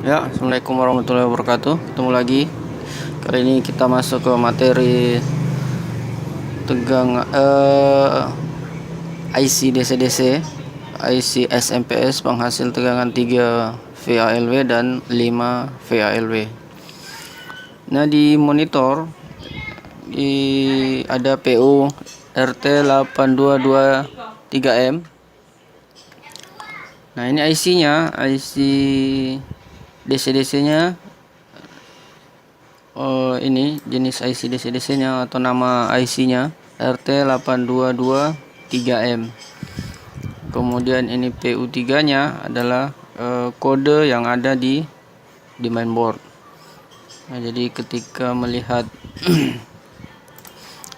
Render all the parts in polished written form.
Ya, assalamualaikum warahmatullahi wabarakatuh. Ketemu lagi. Kali ini kita masuk ke materi IC DC-DC, IC SMPS penghasil tegangan 3 VALW dan 5 VALW. Nah, di monitor ada PU RT8223M. Nah, ini IC-nya, IC DC-DC-nya. Ini jenis IC DC-DC-nya atau nama IC-nya RT8223M. Kemudian ini PU3-nya adalah kode yang ada di mainboard. Nah, jadi ketika melihat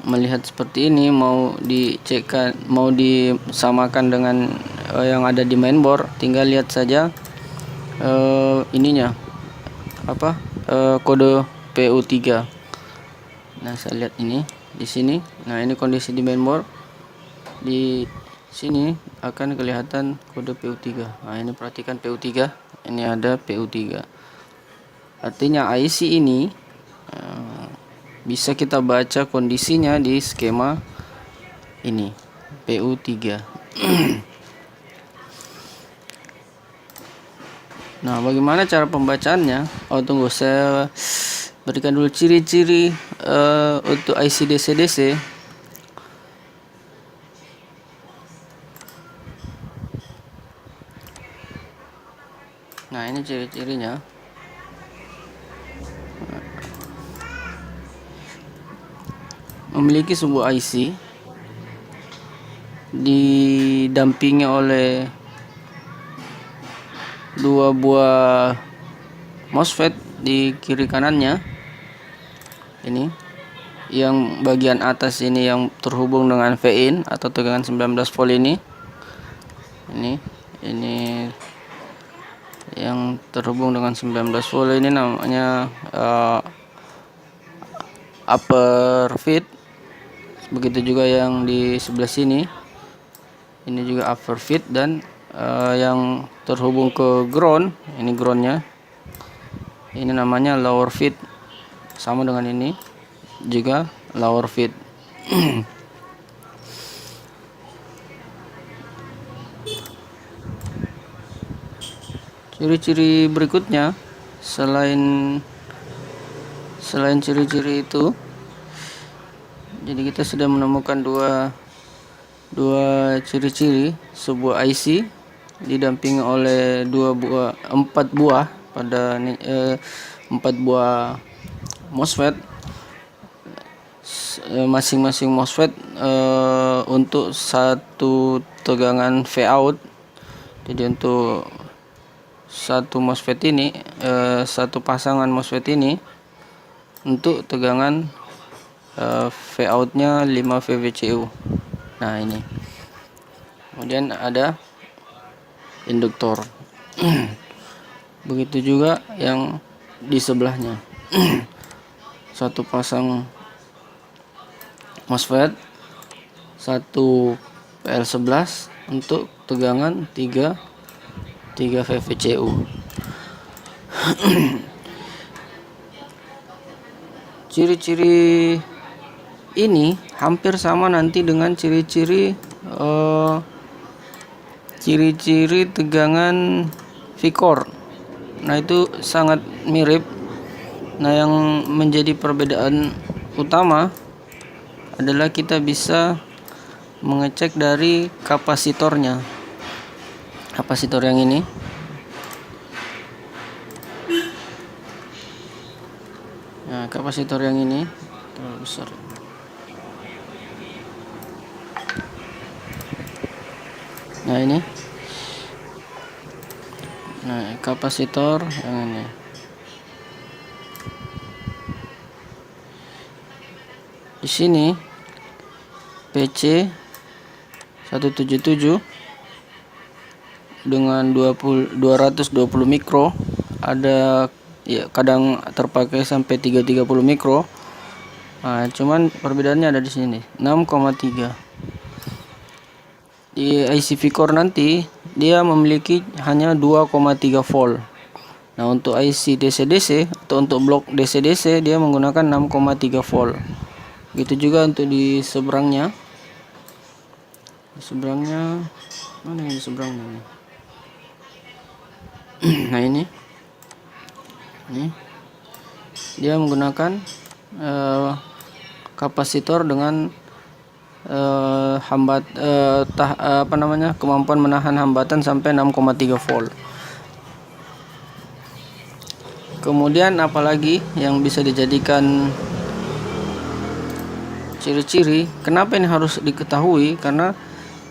melihat seperti ini, mau dicekkan, mau disamakan dengan yang ada di mainboard, tinggal lihat saja ininya kode PU3. Nah, saya lihat ini di sini. Nah, ini kondisi di mainboard. Di sini akan kelihatan kode PU3. Nah, ini perhatikan PU3. Ini ada PU3. Artinya IC ini bisa kita baca kondisinya di skema ini PU3. Nah, bagaimana cara pembacaannya? Tunggu, saya berikan dulu ciri-ciri untuk IC DC-DC. Nah, ini ciri-cirinya. Memiliki sebuah IC didampingi oleh 2 buah MOSFET di kiri kanannya. Ini yang bagian atas ini yang terhubung dengan V-in atau tegangan 19 volt ini. Ini yang terhubung dengan 19 volt ini namanya upper feed. Begitu juga yang di sebelah sini. Ini juga upper feed, dan yang terhubung ke ground, ini groundnya, ini namanya lower feed, sama dengan ini juga lower feed. Ciri-ciri berikutnya, selain ciri-ciri itu, jadi kita sudah menemukan dua ciri-ciri sebuah IC didampingi oleh 4 buah pada 4 buah MOSFET. Masing-masing MOSFET untuk satu tegangan Vout. Jadi untuk satu MOSFET ini, satu pasangan MOSFET ini untuk tegangan Vout-nya 5 VVCU. Nah, ini. Kemudian ada induktor. Begitu juga yang di sebelahnya. Satu pasang MOSFET, satu PL11 untuk tegangan 3 VVCU. Ciri-ciri ini hampir sama nanti dengan ciri-ciri tegangan V-core. Nah, itu sangat mirip. Nah, yang menjadi perbedaan utama adalah kita bisa mengecek dari kapasitornya. Kapasitor yang ini. Nah, kapasitor yang ini terlalu besar. Nah, ini. Nah, kapasitor yang ini. Di sini PC 177 dengan 220 mikro, ada ya, kadang terpakai sampai 330 mikro. Nah, cuman perbedaannya ada di sini 6,3. Di IC V-core nanti dia memiliki hanya 2,3 volt. Nah, untuk IC DC-DC atau untuk blok DC-DC dia menggunakan 6,3 volt. Gitu juga untuk di seberangnya. Di seberangnya mana yang di seberangnya? Nah, ini dia menggunakan kapasitor dengan kemampuan menahan hambatan sampai 6,3 volt. Kemudian apalagi yang bisa dijadikan ciri-ciri, kenapa ini harus diketahui? Karena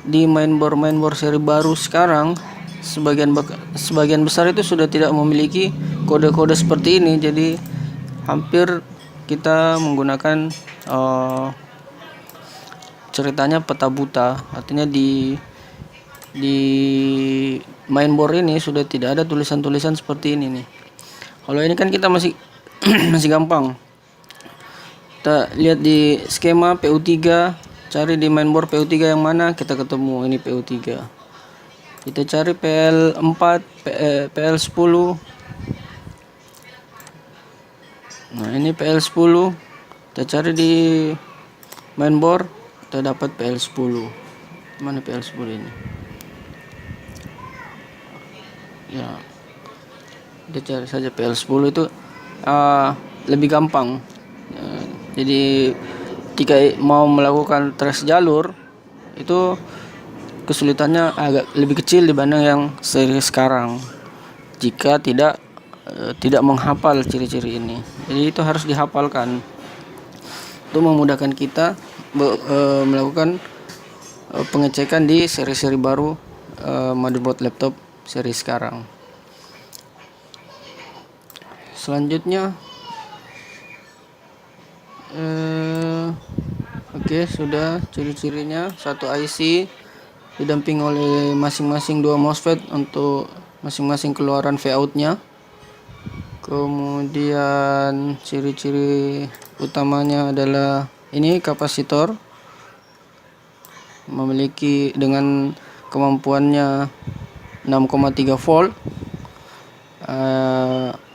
di mainboard seri baru sekarang sebagian besar itu sudah tidak memiliki kode-kode seperti ini. Jadi hampir kita menggunakan ceritanya peta buta. Artinya di mainboard ini sudah tidak ada tulisan-tulisan seperti ini nih. Kalau ini kan kita masih masih gampang. Kita lihat di skema PU3, cari di mainboard PU3 yang mana, kita ketemu ini PU3. Kita cari PL4, PL10. Nah, ini PL10. Kita cari di mainboard, kita dapat PL10. Mana PL10 ini? Ya. Kita cari saja PL10 itu lebih gampang. Jadi jika mau melakukan trace jalur itu kesulitannya agak lebih kecil dibanding yang seri sekarang jika tidak menghafal ciri-ciri ini. Jadi itu harus dihafalkan untuk memudahkan kita melakukan pengecekan di seri-seri baru motherboard laptop seri sekarang. Selanjutnya oke, sudah ciri-cirinya. Satu IC didamping oleh masing-masing 2 MOSFET untuk masing-masing keluaran Vout-nya. Kemudian ciri-ciri utamanya adalah ini kapasitor memiliki dengan kemampuannya 6,3 volt.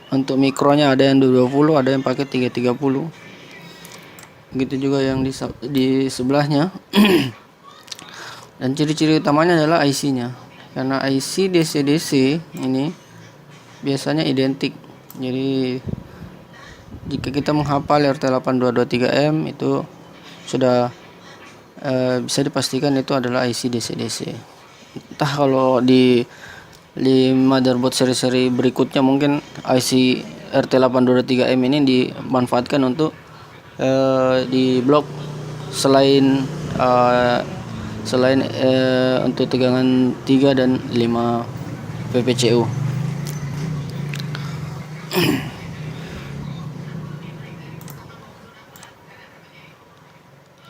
Untuk mikronya ada yang 20, ada yang pakai 330. Begitu juga yang di sebelahnya. Dan ciri-ciri utamanya adalah IC-nya. Karena IC DC-DC ini biasanya identik. Jadi jika kita menghafal RT82223M itu sudah bisa dipastikan itu adalah IC DC-DC. Entah kalau di motherboard seri-seri berikutnya mungkin IC RT82223M ini dimanfaatkan untuk di blok selain untuk tegangan 3 dan 5 VPCU.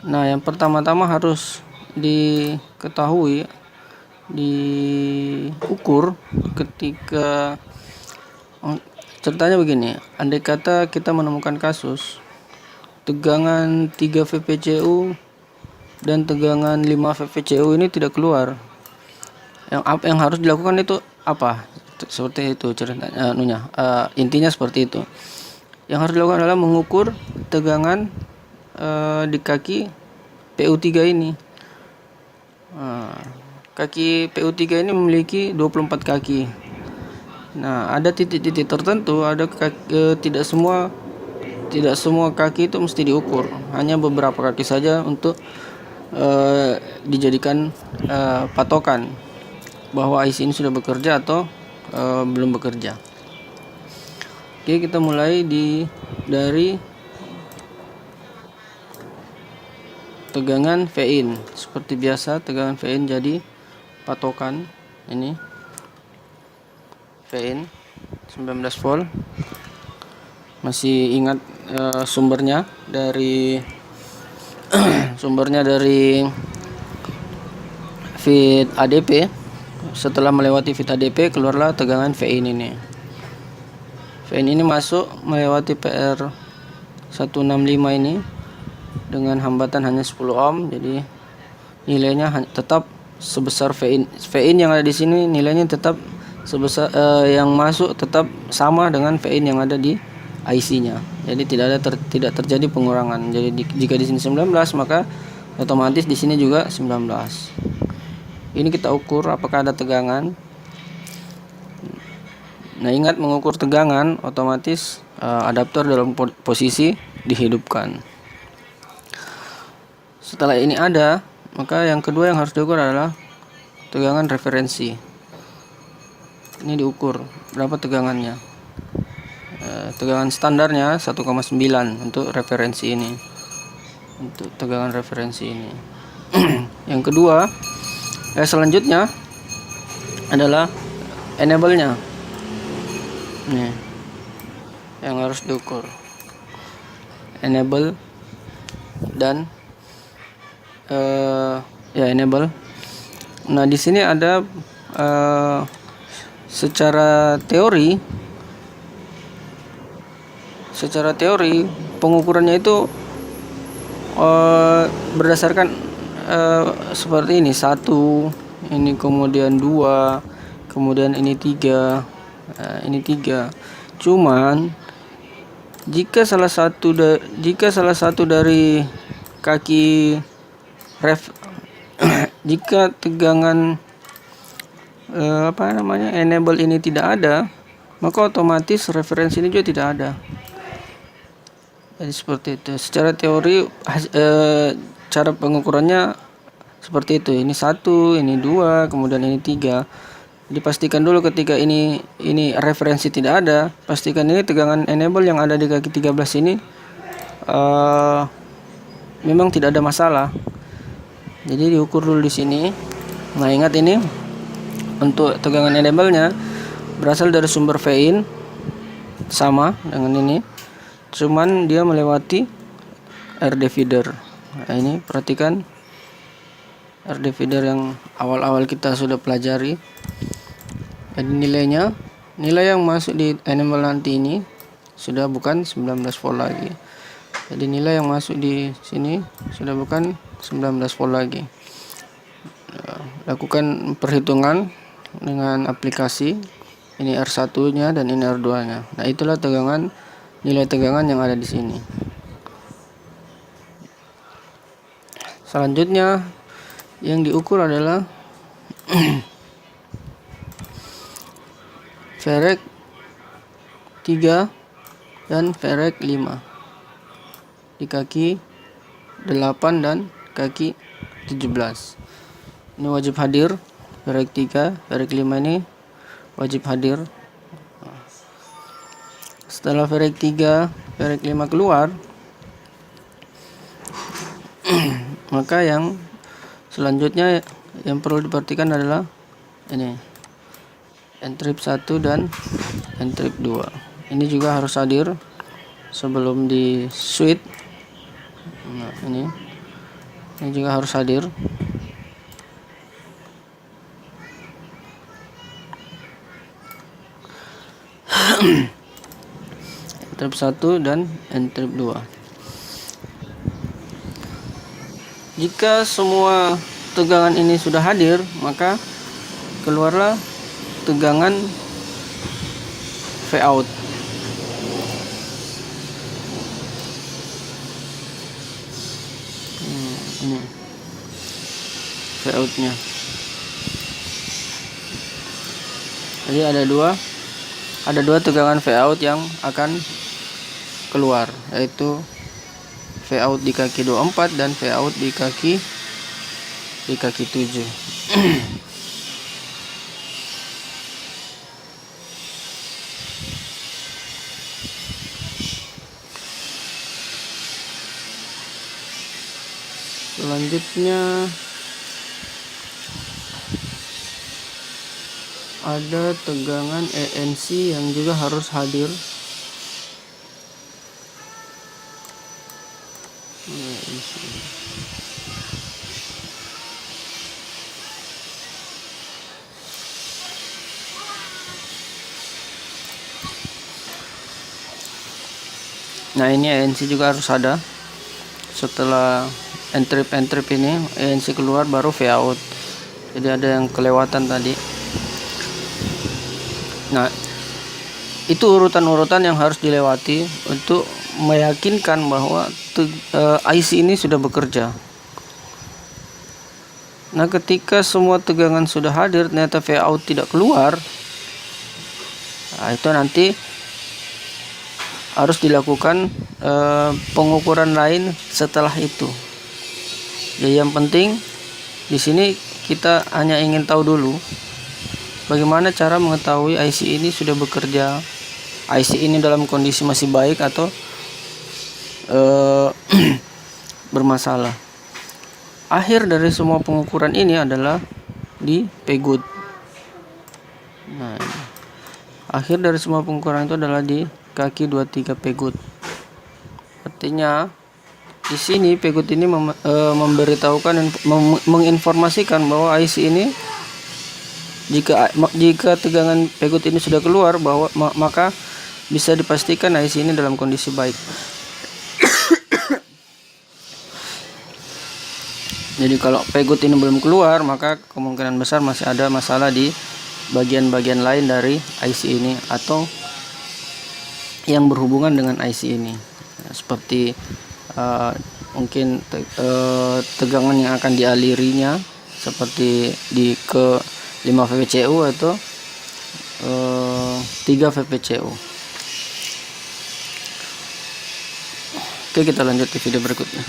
Nah, yang pertama-tama harus diketahui, diukur ketika ceritanya begini. Andai kata kita menemukan kasus tegangan 3 VPCU dan tegangan 5 VPCU ini tidak keluar, yang harus dilakukan itu apa? Seperti itu ceritanya, intinya seperti itu. Yang harus dilakukan adalah mengukur tegangan di kaki PU3 ini. Kaki PU3 ini memiliki 24 kaki. Nah, ada titik-titik tertentu, tidak semua kaki itu mesti diukur, hanya beberapa kaki saja untuk dijadikan patokan bahwa IC ini sudah bekerja atau belum bekerja. Oke, kita mulai dari tegangan V-in. Seperti biasa, tegangan V-in jadi patokan. Ini V-in 19 volt. Masih ingat sumbernya dari feed ADP. Setelah melewati feed ADP, keluarlah tegangan V-in ini. V-in ini masuk melewati PR165 ini dengan hambatan hanya 10 ohm. Jadi nilainya tetap sebesar V-in yang ada di sini, nilainya tetap sebesar yang masuk tetap sama dengan VIN yang ada di IC-nya. Jadi tidak terjadi pengurangan. Jadi jika di sini 19, maka otomatis di sini juga 19. Ini kita ukur apakah ada tegangan. Nah, ingat mengukur tegangan, otomatis adaptor dalam posisi dihidupkan. Setelah ini ada, maka yang kedua yang harus diukur adalah tegangan referensi. Ini diukur berapa tegangannya. Tegangan standarnya 1,9 untuk referensi ini. Untuk tegangan referensi ini. Yang kedua, selanjutnya adalah enable-nya. Nih, yang harus diukur. Enable dan enable. Nah, di sini ada secara teori pengukurannya itu berdasarkan seperti ini, 1, ini kemudian 2, kemudian ini 3, ini 3. Cuman jika salah satu dari kaki jika tegangan enable ini tidak ada, maka otomatis referensi ini juga tidak ada. Jadi seperti itu. Secara teori cara pengukurannya seperti itu. Ini 1, ini 2, kemudian ini 3. Dipastikan dulu ketika ini referensi tidak ada, pastikan ini tegangan enable yang ada di kaki 13 ini memang tidak ada masalah. Jadi diukur dulu di sini. Nah, ingat ini untuk tegangan enable-nya berasal dari sumber VIN sama dengan ini, cuman dia melewati air divider. Nah, ini perhatikan air divider yang awal-awal kita sudah pelajari. Jadi nilai yang masuk di enable nanti ini sudah bukan 19 volt lagi. Jadi nilai yang masuk di sini sudah bukan 19 volt lagi. Lakukan perhitungan dengan aplikasi. Ini R1-nya dan ini R2-nya. Nah, itulah nilai tegangan yang ada di sini. Selanjutnya yang diukur adalah Varec 3 dan Varec 5 di kaki 8 dan kaki 17. Ini wajib hadir. Varec 3, Varec 5 ini wajib hadir. Setelah Varec 3, Varec 5 keluar, maka yang selanjutnya yang perlu diperhatikan adalah ini N-trip 1 dan N-trip 2. Ini juga harus hadir sebelum di switch. Nah, ini juga harus hadir. N-trip 1 dan N-trip 2. Jika semua tegangan ini sudah hadir, maka keluarlah tegangan Vout. Ini Vout-nya. Jadi ada dua tegangan Vout yang akan keluar, yaitu Vout di kaki 24 dan Vout di kaki 7. Selanjutnya ada tegangan ANC yang juga harus hadir. Nah, ini ANC juga harus ada. Setelah N-trip ini ANC keluar, baru Vout. Jadi ada yang kelewatan tadi. Nah, itu urutan-urutan yang harus dilewati untuk meyakinkan bahwa IC ini sudah bekerja. Nah, ketika semua tegangan sudah hadir ternyata Vout tidak keluar, nah, itu nanti harus dilakukan pengukuran lain setelah itu. Jadi yang penting di sini kita hanya ingin tahu dulu bagaimana cara mengetahui IC ini sudah bekerja, IC ini dalam kondisi masih baik atau bermasalah. Akhir dari semua pengukuran ini adalah di pegut. Nah, akhir dari semua pengukuran itu adalah di kaki 23 pegut. Artinya di sini pegut ini memberitahukan menginformasikan bahwa IC ini jika tegangan pegut ini sudah keluar bahwa maka bisa dipastikan IC ini dalam kondisi baik. Jadi kalau pegut ini belum keluar, maka kemungkinan besar masih ada masalah di bagian-bagian lain dari IC ini atau yang berhubungan dengan IC ini. Seperti mungkin tegangan yang akan dialirinya seperti di ke 5 VPCU atau 3 VPCU. Oke, kita lanjut ke video berikutnya.